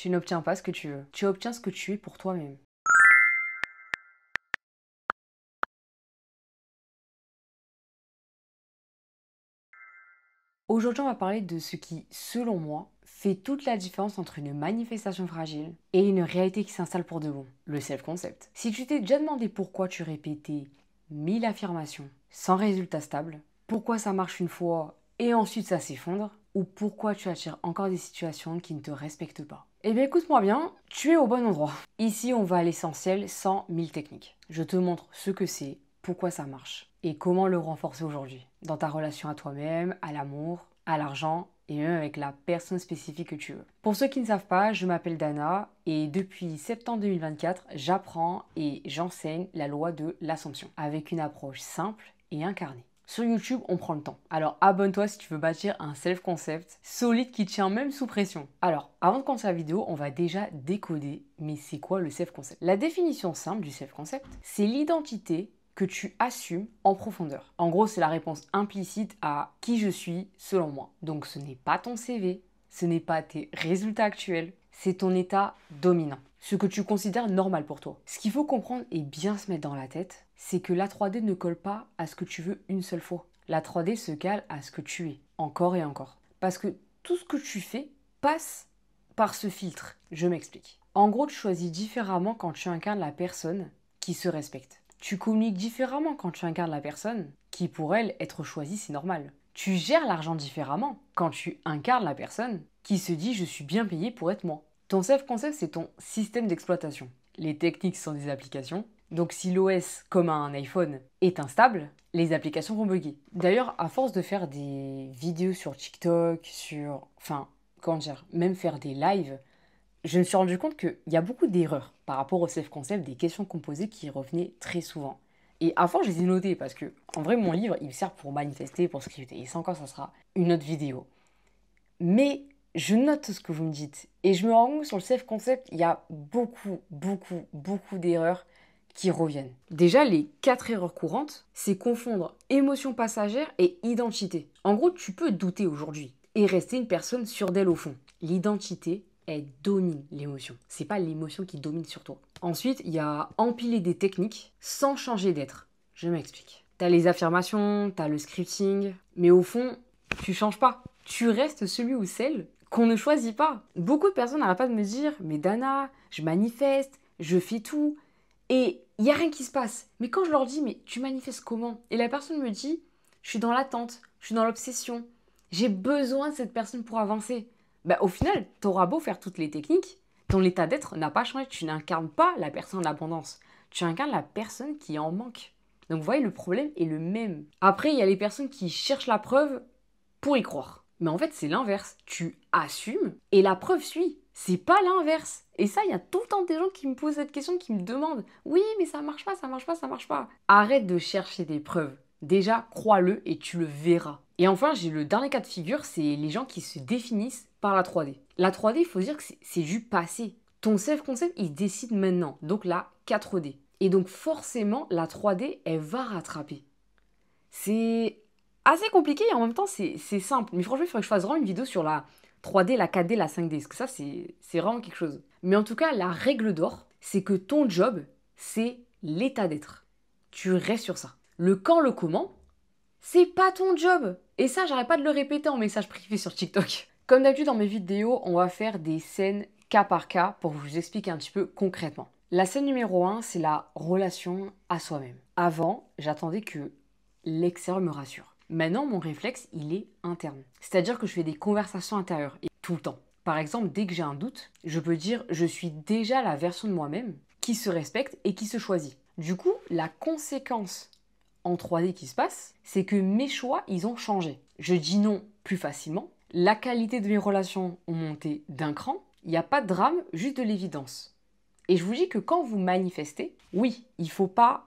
tu n'obtiens pas ce que tu veux. Tu obtiens ce que tu es pour toi-même. Aujourd'hui, on va parler de ce qui, selon moi, fait toute la différence entre une manifestation fragile et une réalité qui s'installe pour de bon, le self-concept. Si tu t'es déjà demandé pourquoi tu répétais 1000 affirmations sans résultat stable, pourquoi ça marche une fois et ensuite ça s'effondre, ou pourquoi tu attires encore des situations qui ne te respectent pas. Eh bien écoute-moi bien, tu es au bon endroit. Ici, on va à l'essentiel sans 1000 techniques. Je te montre ce que c'est, pourquoi ça marche et comment le renforcer aujourd'hui dans ta relation à toi-même, à l'amour, à l'argent et même avec la personne spécifique que tu veux. Pour ceux qui ne savent pas, je m'appelle Dana et depuis septembre 2024, j'apprends et j'enseigne la loi de l'Assomption avec une approche simple et incarnée. Sur YouTube, on prend le temps. Alors abonne-toi si tu veux bâtir un self-concept solide qui tient même sous pression. Alors, avant de commencer la vidéo, on va déjà décoder, mais c'est quoi le self-concept? La définition simple du self-concept, c'est l'identité que tu assumes en profondeur. En gros, c'est la réponse implicite à qui je suis selon moi. Donc ce n'est pas ton CV, ce n'est pas tes résultats actuels, c'est ton état dominant. Ce que tu considères normal pour toi. Ce qu'il faut comprendre et bien se mettre dans la tête, c'est que la 3D ne colle pas à ce que tu veux une seule fois. La 3D se cale à ce que tu es, encore et encore. Parce que tout ce que tu fais passe par ce filtre. Je m'explique. En gros, tu choisis différemment quand tu incarnes la personne qui se respecte. Tu communiques différemment quand tu incarnes la personne qui, pour elle, être choisie, c'est normal. Tu gères l'argent différemment quand tu incarnes la personne qui se dit « je suis bien payé pour être moi ». Ton self-concept, c'est ton système d'exploitation. Les techniques sont des applications. Donc si l'OS, comme un iPhone, est instable, les applications vont bugger. D'ailleurs, à force de faire des vidéos sur TikTok, même faire des lives, je me suis rendu compte qu'il y a beaucoup d'erreurs par rapport au self-concept, des questions qu'on posait qui revenaient très souvent. Et avant, je les ai notées parce que, en vrai, mon livre, il me sert pour manifester, pour scripter. Et ça encore, ça sera une autre vidéo. Mais je note ce que vous me dites. Et je me rends compte que sur le self-concept, il y a beaucoup d'erreurs qui reviennent. Déjà, les 4 erreurs courantes, c'est confondre émotion passagère et identité. En gros, tu peux douter aujourd'hui et rester une personne sûre d'elle au fond. L'identité, elle domine l'émotion. C'est pas l'émotion qui domine sur toi. Ensuite, il y a empiler des techniques sans changer d'être. Je m'explique. T'as les affirmations, t'as le scripting, mais au fond, tu changes pas. Tu restes celui ou celle qu'on ne choisit pas. Beaucoup de personnes n'arrêtent pas de me dire « Mais Dana, je manifeste, je fais tout, et il n'y a rien qui se passe. » Mais quand je leur dis « Mais tu manifestes comment ?» Et la personne me dit « Je suis dans l'attente, je suis dans l'obsession, j'ai besoin de cette personne pour avancer. » Bah, au final, tu auras beau faire toutes les techniques, ton état d'être n'a pas changé. Tu n'incarnes pas la personne de l'abondance. Tu incarnes la personne qui en manque. Donc vous voyez, le problème est le même. Après, il y a les personnes qui cherchent la preuve pour y croire. Mais en fait, c'est l'inverse. Tu assumes et la preuve suit. C'est pas l'inverse. Et ça, il y a tout le temps des gens qui me posent cette question, qui me demandent « Oui, mais ça marche pas, ça marche pas, ça marche pas. » Arrête de chercher des preuves. Déjà, crois-le et tu le verras. Et enfin, j'ai le dernier cas de figure, c'est les gens qui se définissent par la 3D. La 3D, il faut dire que c'est du passé. Ton self-concept, il décide maintenant. Donc la 4D. Et donc forcément, la 3D, elle va rattraper. C'est assez compliqué et en même temps, c'est simple. Mais franchement, il faudrait que je fasse vraiment une vidéo sur la 3D, la 4D, la 5D. Parce que ça, c'est vraiment quelque chose. Mais en tout cas, la règle d'or, c'est que ton job, c'est l'état d'être. Tu restes sur ça. Le quand, le comment, c'est pas ton job. Et ça, j'arrête pas de le répéter en message privé sur TikTok. Comme d'habitude, dans mes vidéos, on va faire des scènes cas par cas pour vous expliquer un petit peu concrètement. La scène numéro 1, c'est la relation à soi-même. Avant, j'attendais que l'extérieur me rassure. Maintenant, mon réflexe, il est interne. C'est-à-dire que je fais des conversations intérieures et tout le temps. Par exemple, dès que j'ai un doute, je peux dire « je suis déjà la version de moi-même qui se respecte et qui se choisit ». Du coup, la conséquence en 3D qui se passe, c'est que mes choix, ils ont changé. Je dis non plus facilement. La qualité de mes relations ont monté d'un cran. Il n'y a pas de drame, juste de l'évidence. Et je vous dis que quand vous manifestez, oui, il ne faut pas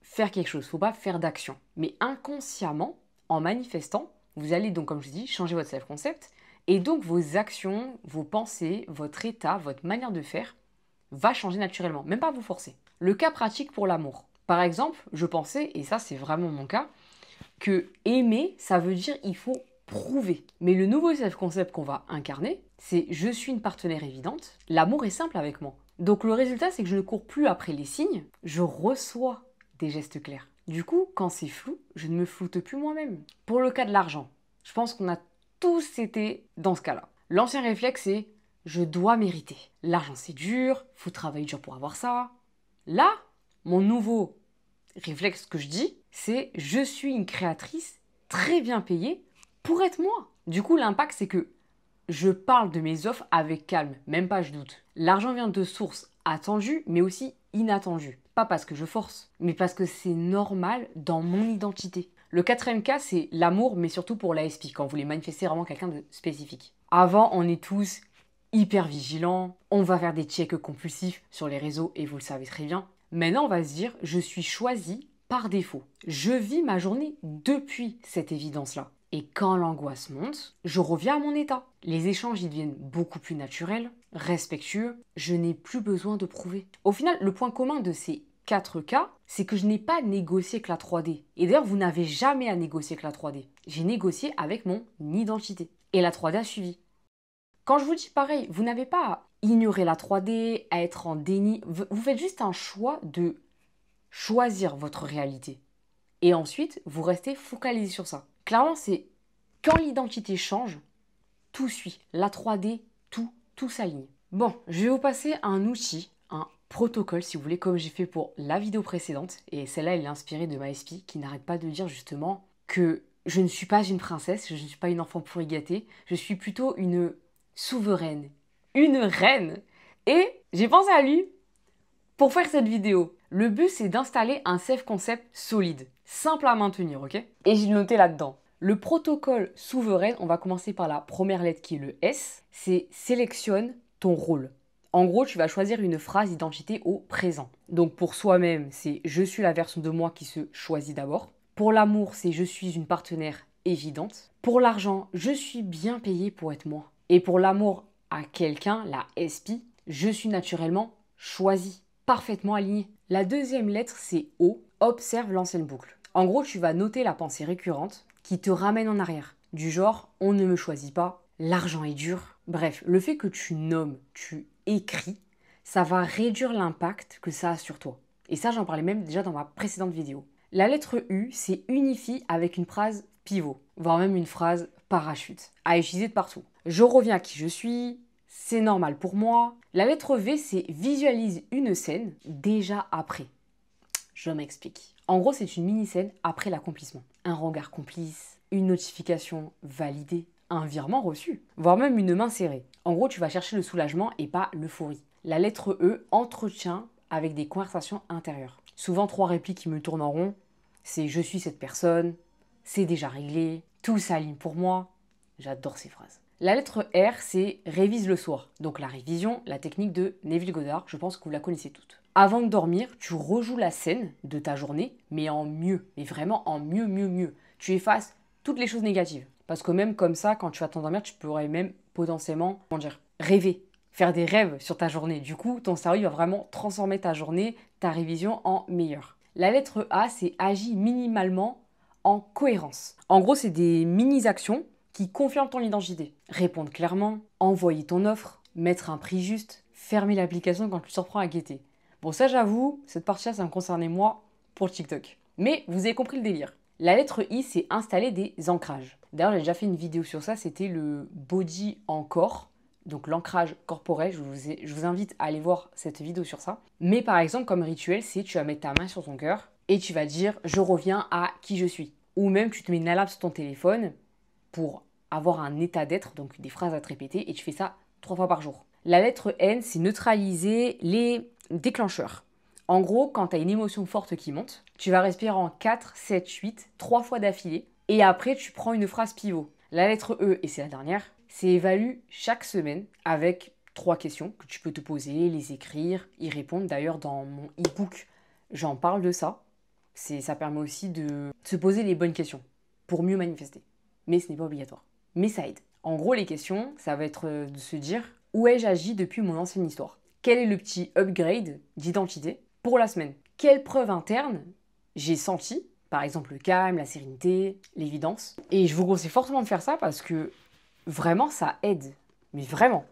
faire quelque chose, il ne faut pas faire d'action. Mais inconsciemment, en manifestant, vous allez donc, comme je dis, changer votre self-concept. Et donc vos actions, vos pensées, votre état, votre manière de faire va changer naturellement, même pas vous forcer. Le cas pratique pour l'amour. Par exemple, je pensais, et ça c'est vraiment mon cas, que aimer, ça veut dire il faut prouver. Mais le nouveau self-concept qu'on va incarner, c'est je suis une partenaire évidente. L'amour est simple avec moi. Donc le résultat, c'est que je ne cours plus après les signes, je reçois des gestes clairs. Du coup, quand c'est flou, je ne me floute plus moi-même. Pour le cas de l'argent, je pense qu'on a tous été dans ce cas-là. L'ancien réflexe, c'est je dois mériter. L'argent, c'est dur, faut travailler dur pour avoir ça. Là, mon nouveau réflexe que je dis, c'est je suis une créatrice très bien payée pour être moi. Du coup, l'impact, c'est que je parle de mes offres avec calme, même pas je doute. L'argent vient de sources attendues, mais aussi inattendues. Pas parce que je force, mais parce que c'est normal dans mon identité. Le quatrième cas, c'est l'amour, mais surtout pour l'ASP, quand vous voulez manifester vraiment quelqu'un de spécifique. Avant, on est tous hyper vigilants, on va faire des checks compulsifs sur les réseaux, et vous le savez très bien. Maintenant, on va se dire, je suis choisi par défaut. Je vis ma journée depuis cette évidence-là. Et quand l'angoisse monte, je reviens à mon état. Les échanges y deviennent beaucoup plus naturels, respectueux. Je n'ai plus besoin de prouver. Au final, le point commun de ces 4 cas, c'est que je n'ai pas négocié avec la 3D. Et d'ailleurs, vous n'avez jamais à négocier avec la 3D. J'ai négocié avec mon identité. Et la 3D a suivi. Quand je vous dis pareil, vous n'avez pas à ignorer la 3D, à être en déni. Vous faites juste un choix de choisir votre réalité. Et ensuite, vous restez focalisé sur ça. Clairement, c'est quand l'identité change, tout suit. La 3D, tout s'aligne. Bon, je vais vous passer un outil, un protocole, si vous voulez, comme j'ai fait pour la vidéo précédente. Et celle-là, elle est inspirée de ma SP qui n'arrête pas de dire justement que je ne suis pas une princesse, je ne suis pas une enfant pourri gâtée, je suis plutôt une souveraine, une reine. Et j'ai pensé à lui pour faire cette vidéo. Le but, c'est d'installer un self-concept solide, simple à maintenir, ok? Et j'ai noté là-dedans. Le protocole souverain, on va commencer par la première lettre qui est le S, c'est sélectionne ton rôle. En gros, tu vas choisir une phrase d'identité au présent. Donc pour soi-même, c'est je suis la version de moi qui se choisit d'abord. Pour l'amour, c'est je suis une partenaire évidente. Pour l'argent, je suis bien payé pour être moi. Et pour l'amour à quelqu'un, la SP, je suis naturellement choisi, parfaitement aligné. La deuxième lettre, c'est O, observe l'ancienne boucle. En gros, tu vas noter la pensée récurrente qui te ramène en arrière. Du genre, on ne me choisit pas, l'argent est dur. Bref, le fait que tu nommes, tu écris, ça va réduire l'impact que ça a sur toi. Et ça, j'en parlais même déjà dans ma précédente vidéo. La lettre U, c'est unifie avec une phrase pivot, voire même une phrase parachute, à utiliser de partout. Je reviens à qui je suis, c'est normal pour moi. La lettre V, c'est visualise une scène déjà après. Je m'explique. En gros, c'est une mini-scène après l'accomplissement. Un regard complice, une notification validée, un virement reçu, voire même une main serrée. En gros, tu vas chercher le soulagement et pas l'euphorie. La lettre E, entretien avec des conversations intérieures. Souvent, 3 répliques qui me tournent en rond. C'est je suis cette personne, c'est déjà réglé, tout s'aligne pour moi. J'adore ces phrases. La lettre R, c'est révise le soir. Donc la révision, la technique de Neville Goddard, je pense que vous la connaissez toutes. Avant de dormir, tu rejoues la scène de ta journée, mais en mieux, mais vraiment en mieux. Tu effaces toutes les choses négatives. Parce que même comme ça, quand tu vas t'endormir, tu pourrais même potentiellement, rêver, faire des rêves sur ta journée. Du coup, ton cerveau va vraiment transformer ta journée, ta révision en meilleure. La lettre A, c'est agis minimalement en cohérence. En gros, c'est des mini-actions qui confirment ton identité. Répondre clairement, envoyer ton offre, mettre un prix juste, fermer l'application quand tu te surprends à guetter. Bon, ça j'avoue, cette partie-là, ça me concernait moi pour TikTok. Mais vous avez compris le délire. La lettre I, c'est installer des ancrages. D'ailleurs, j'ai déjà fait une vidéo sur ça, c'était le body en corps, donc l'ancrage corporel. Je vous invite à aller voir cette vidéo sur ça. Mais par exemple, comme rituel, c'est tu vas mettre ta main sur ton cœur et tu vas dire « je reviens à qui je suis ». Ou même tu te mets une alarme sur ton téléphone pour avoir un état d'être, donc des phrases à te répéter, et tu fais ça 3 fois par jour. La lettre N, c'est neutraliser les déclencheurs. En gros, quand tu as une émotion forte qui monte, tu vas respirer en 4, 7, 8, 3 fois d'affilée, et après tu prends une phrase pivot. La lettre E, et c'est la dernière, c'est évalue chaque semaine avec 3 questions que tu peux te poser, les écrire, y répondre. D'ailleurs, dans mon e-book, j'en parle de ça. Ça permet aussi de se poser les bonnes questions pour mieux manifester. Mais ce n'est pas obligatoire. Mais ça aide. En gros, les questions, ça va être de se dire où ai-je agi depuis mon ancienne histoire? Quel est le petit upgrade d'identité pour la semaine? Quelle preuve interne j'ai senti? Par exemple, le calme, la sérénité, l'évidence. Et je vous conseille fortement de faire ça parce que vraiment, ça aide. Mais vraiment.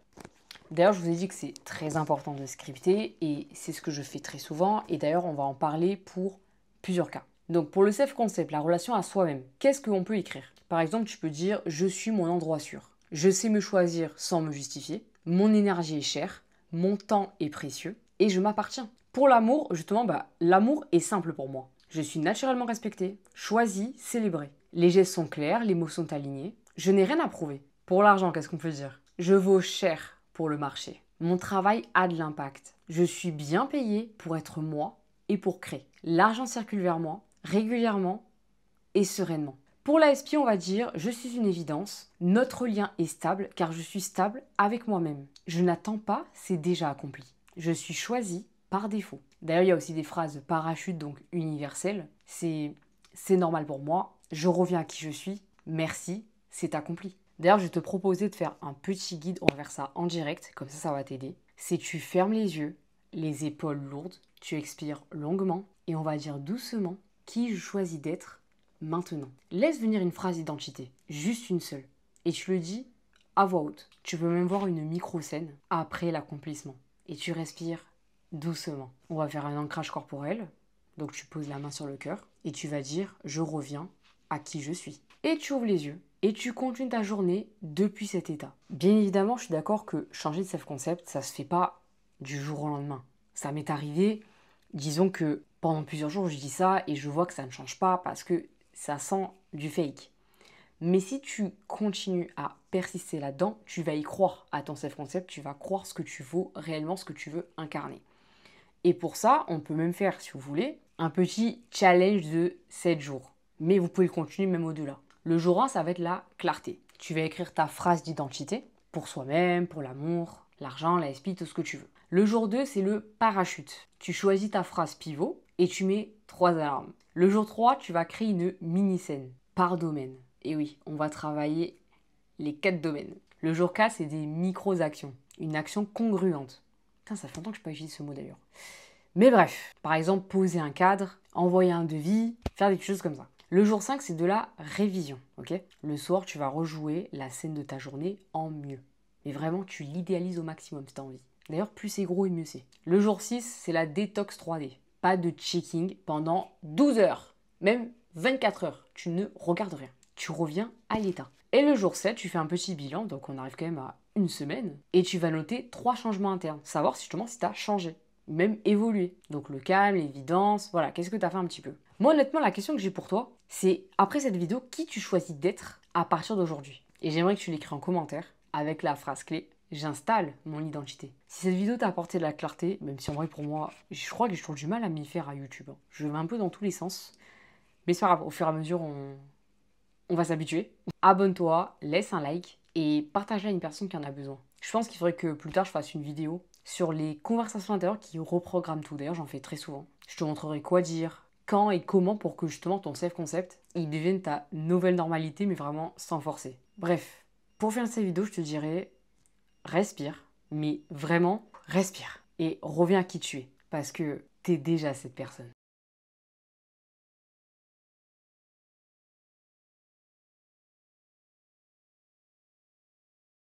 D'ailleurs, je vous ai dit que c'est très important de scripter et c'est ce que je fais très souvent. Et d'ailleurs, on va en parler pour plusieurs cas. Donc pour le self-concept, la relation à soi-même, qu'est-ce qu'on peut écrire? Par exemple, tu peux dire « Je suis mon endroit sûr ». Je sais me choisir sans me justifier. Mon énergie est chère. Mon temps est précieux. Et je m'appartiens. Pour l'amour, justement, l'amour est simple pour moi. Je suis naturellement respectée, choisie, célébrée. Les gestes sont clairs, les mots sont alignés. Je n'ai rien à prouver. Pour l'argent, qu'est-ce qu'on peut dire? Je vaux cher pour le marché. Mon travail a de l'impact. Je suis bien payée pour être moi et pour créer. L'argent circule vers moi régulièrement et sereinement. Pour l'ASP, on va dire « Je suis une évidence. Notre lien est stable car je suis stable avec moi-même. Je n'attends pas, c'est déjà accompli. Je suis choisie par défaut. » D'ailleurs, il y a aussi des phrases parachutes, donc universelles. C'est normal pour moi. Je reviens à qui je suis. Merci, c'est accompli. D'ailleurs, je vais te proposer de faire un petit guide. On va faire ça en direct, comme ça va t'aider. C'est tu fermes les yeux, les épaules lourdes, tu expires longuement et on va dire doucement qui je choisis d'être maintenant. Laisse venir une phrase d'identité, juste une seule. Et tu le dis à voix haute. Tu peux même voir une micro-scène après l'accomplissement. Et tu respires doucement. On va faire un ancrage corporel. Donc tu poses la main sur le cœur et tu vas dire « Je reviens à qui je suis ». Et tu ouvres les yeux et tu continues ta journée depuis cet état. Bien évidemment, je suis d'accord que changer de self-concept, ça se fait pas du jour au lendemain. Ça m'est arrivé, disons que pendant plusieurs jours, je dis ça et je vois que ça ne change pas parce que ça sent du fake. Mais si tu continues à persister là-dedans, tu vas y croire à ton self-concept, tu vas croire ce que tu vaux réellement, ce que tu veux incarner. Et pour ça, on peut même faire, si vous voulez, un petit challenge de 7 jours. Mais vous pouvez le continuer même au-delà. Le jour 1, ça va être la clarté. Tu vas écrire ta phrase d'identité pour soi-même, pour l'amour, l'argent, la SP, tout ce que tu veux. Le jour 2, c'est le parachute. Tu choisis ta phrase pivot et tu mets 3 alarmes. Le jour 3, tu vas créer une mini-scène par domaine. Et oui, on va travailler les 4 domaines. Le jour 4, c'est des micro-actions. Une action congruente. Putain, ça fait longtemps que je n'ai pas utilisé ce mot d'ailleurs. Mais bref, par exemple, poser un cadre, envoyer un devis, faire des choses comme ça. Le jour 5, c'est de la révision, ok? Le soir, tu vas rejouer la scène de ta journée en mieux. Mais vraiment, tu l'idéalises au maximum si tu as envie. D'ailleurs, plus c'est gros et mieux c'est. Le jour 6, c'est la détox 3D. Pas de checking pendant 12 heures, même 24 heures. Tu ne regardes rien. Tu reviens à l'état. Et le jour 7, tu fais un petit bilan, donc on arrive quand même à une semaine, et tu vas noter 3 changements internes. Savoir justement si tu as changé, même évolué. Donc le calme, l'évidence, voilà, qu'est-ce que tu as fait un petit peu. Moi honnêtement, la question que j'ai pour toi, c'est après cette vidéo, qui tu choisis d'être à partir d'aujourd'hui? Et j'aimerais que tu l'écris en commentaire avec la phrase clé « J'installe mon identité ». Si cette vidéo t'a apporté de la clarté, même si en vrai pour moi, je crois que j'ai toujours du mal à m'y faire à YouTube. Je vais un peu dans tous les sens. Mais c'est pas grave, au fur et à mesure, on va s'habituer. Abonne-toi, laisse un like et partage-la à une personne qui en a besoin. Je pense qu'il faudrait que plus tard je fasse une vidéo sur les conversations intérieures qui reprogramment tout. D'ailleurs, j'en fais très souvent. Je te montrerai quoi dire, quand et comment pour que justement ton self-concept, il devienne ta nouvelle normalité, mais vraiment sans forcer. Bref, pour finir cette vidéo, je te dirais, respire, mais vraiment respire. Et reviens à qui tu es, parce que t'es déjà cette personne.